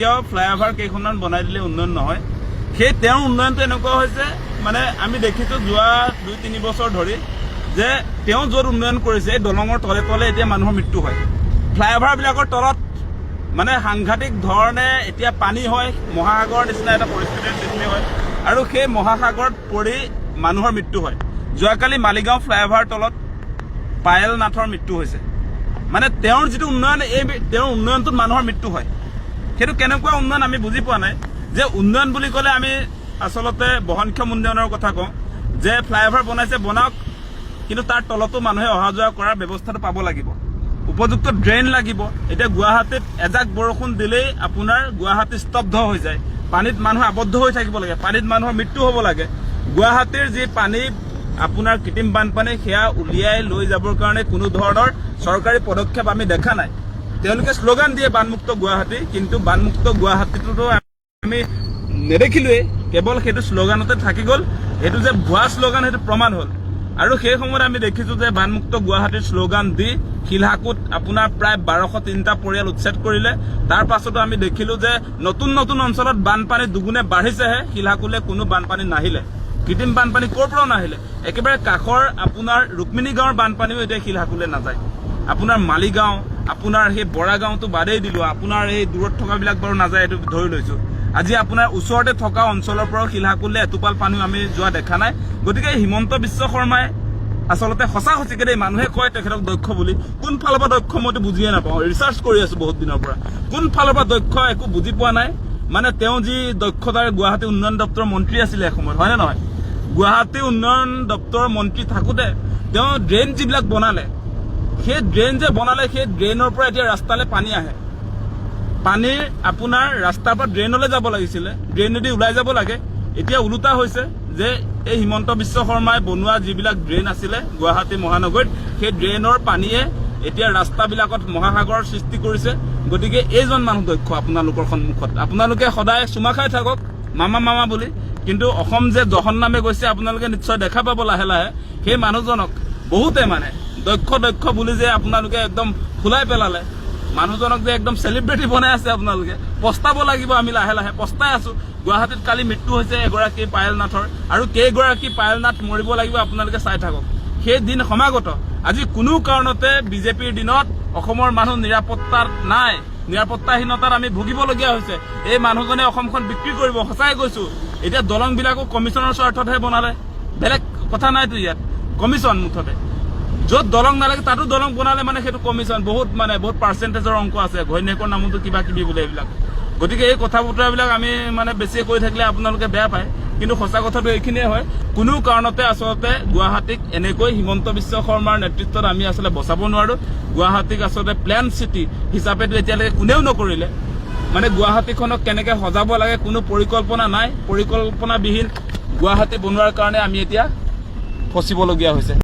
Flyover কেইখনমান বনাই দিলে উন্নয়ন নহয়। সেই তেওঁৰ উন্নয়নটো এনেকুৱা হৈছে মানে আমি দেখিছোঁ যোৱা 2-3 বছৰ ধৰি যে তেওঁ য'ত উন্নয়ন কৰিছে এই দলঙৰ তলে তলে এতিয়া মানুহৰ মৃত্যু হয়। ফ্লাইঅভাৰবিলাকৰ তলত মানে সাংঘাতিক ধৰণে এতিয়া পানী হয়, মহাসাগৰৰ নিচিনা এটা পৰিস্থিতিৰ সৃষ্টি হয় আৰু সেই মহাসাগৰত পৰি মানুহৰ মৃত্যু হয়। যোৱাকালি মালিগাঁও ফ্লাইঅভাৰ তলত পায়েল নাথৰ মৃত্যু হৈছে। মানে তেওঁৰ যিটো উন্নয়ন এই তেওঁৰ উন্নয়নটোত মানুহৰ মৃত্যু হয়। সেইটো কেনেকুৱা উন্নয়ন আমি বুজি পোৱা নাই। যে উন্নয়ন বুলি ক'লে আমি আচলতে বহনক্ষম উন্নয়নৰ কথা কওঁ যে ফ্লাইঅভাৰ বনাইছে বনাওক, কিন্তু তাৰ তলতো মানুহে অহা যোৱা কৰাৰ ব্যৱস্থাটো পাব লাগিব, উপযুক্ত ড্ৰেইন লাগিব। এতিয়া গুৱাহাটীত এজাক বৰষুণ দিলেই আপোনাৰ গুৱাহাটী স্তব্ধ হৈ যায়, পানীত মানুহ আবদ্ধ হৈ থাকিব লাগে, পানীত মানুহৰ মৃত্যু হ'ব লাগে। গুৱাহাটীৰ যি পানী আপোনাৰ কৃত্ৰিম বানপানী সেয়া উলিয়াই লৈ যাবৰ কাৰণে কোনো ধৰণৰ চৰকাৰী পদক্ষেপ আমি দেখা নাই। তেওঁলোকে শ্লোগান দিয়ে বানমুক্ত গুৱাহাটী, কিন্তু বানমুক্ত গুৱাহাটীটোতো আমি নেদেখিলোৱেই, কেৱল সেইটো শ্লোগানতে থাকি গ'ল। সেইটো যে ভুৱা শ্লোগান সেইটো প্ৰমাণ হ'ল। আৰু সেই সময়ত আমি দেখিছোঁ যে বানমুক্ত গুৱাহাটীৰ শ্লোগান দি শিলহাকুত আপোনাৰ প্ৰায় 1203টা পৰিয়াল উচ্ছেদ কৰিলে। তাৰ পাছতো আমি দেখিলোঁ যে নতুন নতুন অঞ্চলত বানপানী দুগুণে বাঢ়িছেহে, শিলহাকুলে কোনো বানপানী নাহিলে, কৃত্ৰিম বানপানী ক'ৰ পৰাও নাহিলে। একেবাৰে কাষৰ আপোনাৰ ৰুক্মিণী গাঁৱৰ বানপানীও এতিয়া শিলহাকুলে নাযায়। আপোনাৰ মালিগাঁও, আপোনাৰ সেই বৰা গাঁওটো বাদেই দিলোঁ, আপোনাৰ এই দূৰত থকাবিলাক বাৰু নাযায়, এইটো ধৰি লৈছোঁ। আজি আপোনাৰ ওচৰতে থকা অঞ্চলৰ পৰাও শিলহাকুলে এটোপাল পানীও আমি যোৱা দেখা নাই। গতিকে হিমন্ত বিশ্ব শৰ্মাই আচলতে সঁচা সঁচিকে দেই, মানুহে কয় তেখেতক দক্ষ বুলি, কোন ফালৰ পৰা দক্ষ মইতো বুজিয়ে নাপাওঁ। ৰিচাৰ্চ কৰি আছোঁ বহুত দিনৰ পৰা, কোন ফালৰ পৰা দক্ষ একো বুজি পোৱা নাই। মানে তেওঁ যি দক্ষতাৰ গুৱাহাটী উন্নয়ন দপ্তৰৰ মন্ত্ৰী আছিলে এসময়ত, হয়নে নহয়? গুৱাহাটী উন্নয়ন দপ্তৰৰ মন্ত্ৰী থাকোঁতে তেওঁ ড্ৰেইন যিবিলাক বনালে, সেই ড্ৰেইন যে বনালে সেই ড্ৰেইনৰ পৰা এতিয়া ৰাস্তালৈ পানী আহে। পানীৰ আপোনাৰ ৰাস্তাৰ পৰা ড্ৰেইনলৈ যাব লাগিছিলে, ড্ৰেইনেদি ওলাই যাব লাগে। এতিয়া ওলোটা হৈছে যে এই হিমন্ত বিশ্ব শৰ্মাই বনোৱা যিবিলাক ড্ৰেইন আছিলে গুৱাহাটী মহানগৰীত, সেই ড্ৰেইনৰ পানীয়ে এতিয়া ৰাস্তাবিলাকত মহাসাগৰৰ সৃষ্টি কৰিছে। গতিকে এইজন মানুহ দক্ষ আপোনালোকৰ সন্মুখত, আপোনালোকে সদায় চুমা খাই থাকক মামা মামা বুলি, কিন্তু অসম যে জহন নামে গৈছে আপোনালোকে নিশ্চয় দেখা পাব লাহে লাহে। সেই মানুহজনক বহুতে মানে দক্ষ বুলি যে আপোনালোকে একদম ফুলাই পেলালে, মানুহজনক যে একদম চেলিব্ৰিটি বনাই আছে আপোনালোকে, পস্তাব লাগিব। আমি লাহে লাহে পস্তাই আছো। গুৱাহাটীত কালি মৃত্যু হৈছে এগৰাকী পায়েল নাথৰ, আৰু কেইগৰাকী পায়েল নাথ মৰিব লাগিব আপোনালোকে চাই থাকক। সেই দিন সমাগত। আজি কোনো কাৰণতে বিজেপিৰ দিনত অসমৰ মানুহ নিৰাপত্তাত নাই, নিৰাপত্তাহীনতাত আমি ভুগিবলগীয়া হৈছে। এই মানুহজনে অসমখন বিক্ৰী কৰিব, সঁচাই কৈছো। এতিয়া দলংবিলাকো কমিশ্যনৰ স্বাৰ্থতহে বনালে, বেলেগ কথা নাইতো ইয়াত। কমিশ্যন মুঠতে য'ত দলং নালাগে তাতো দলং বনালে, মানে সেইটো কমিশ্যন। বহুত পাৰ্চেণ্টেজৰ অংক আছে, ঘৈণীয়েকৰ নামতো কিবা কিবি বোলে এইবিলাক। গতিকে এই কথা বতৰাবিলাক আমি মানে বেছিয়ে কৈ থাকিলে আপোনালোকে বেয়া পায়, কিন্তু সঁচা কথাটো এইখিনিয়ে হয়। কোনো কাৰণতে আচলতে গুৱাহাটীক এনেকৈ হিমন্ত বিশ্ব শৰ্মাৰ নেতৃত্বত আমি আচলতে বচাব নোৱাৰো। গুৱাহাটীক আচলতে প্লেন চিটি হিচাপেতো এতিয়ালৈকে কোনেও নকৰিলে। মানে গুৱাহাটীখনক কেনেকৈ সজাব লাগে কোনো পৰিকল্পনা নাই। পৰিকল্পনাবিহীন গুৱাহাটী বনোৱাৰ কাৰণে আমি এতিয়া ফচিবলগীয়া হৈছে।